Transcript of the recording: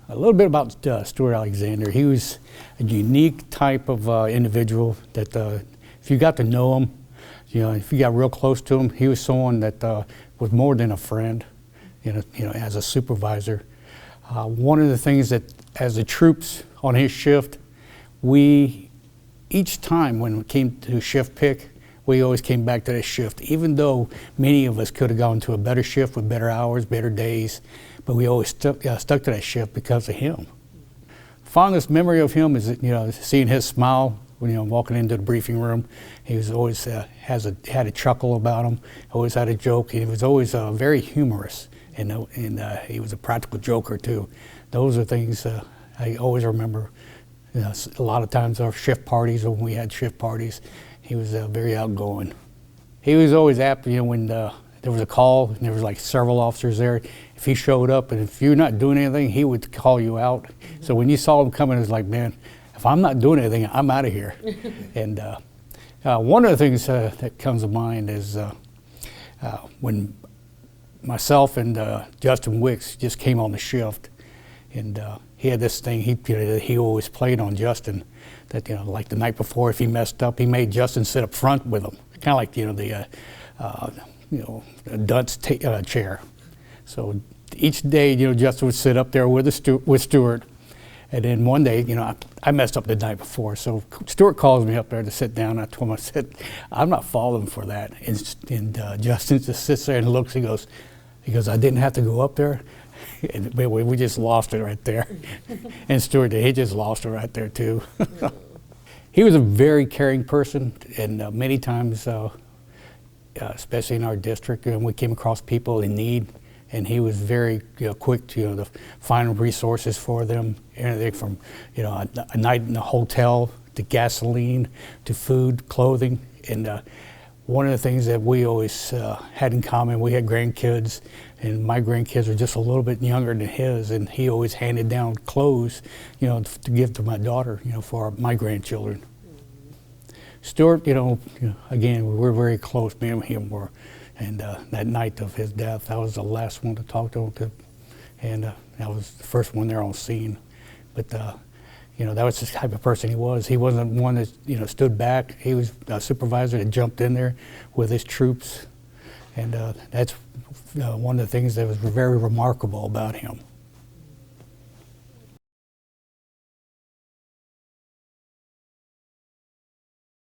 A little bit about Stuart Alexander. He was a unique type of individual that if you got to know him, if you got real close to him, he was someone that was more than a friend, as a supervisor. One of the things that as the troops on his shift, each time when it came to shift pick, we always came back to that shift, even though many of us could have gone to a better shift with better hours, better days, but we always stuck to that shift because of him. Fondest memory of him is, seeing his smile when, walking into the briefing room. He was always had a chuckle about him, always had a joke. He was always very humorous, and he was a practical joker too. Those are things I always remember. A lot of times our shift parties, or when we had shift parties, he was very outgoing. He was always apt, when there was a call and there was like several officers there. If he showed up and if you're not doing anything, he would call you out. So when you saw him coming, it was like, man, if I'm not doing anything, I'm out of here. And one of the things that comes to mind is when myself and Justin Wicks just came on the shift, and he had this thing he always played on Justin, that like the night before, if he messed up, he made Justin sit up front with him, kind of like the dunce chair. So each day, Justin would sit up there with Stuart, and then one day, I messed up the night before, so Stuart calls me up there to sit down. I told him, I said, I'm not falling for that. And Justin just sits there and looks. He goes, I didn't have to go up there. And we just lost it right there. And Stuart, he just lost it right there too. He was a very caring person, and many times, especially in our district, we came across people in need, and he was very quick to find resources for them. Anything from a night in a hotel to gasoline to food, clothing, and one of the things that we always had in common, we had grandkids, and my grandkids were just a little bit younger than his, and he always handed down clothes, to give to my daughter, for my grandchildren. Stuart, again, we're very close, me and him were, and that night of his death, I was the last one to talk to him, and I was the first one there on scene. But that was the type of person he was. He wasn't one that stood back. He was a supervisor that jumped in there with his troops, and that's one of the things that was very remarkable about him.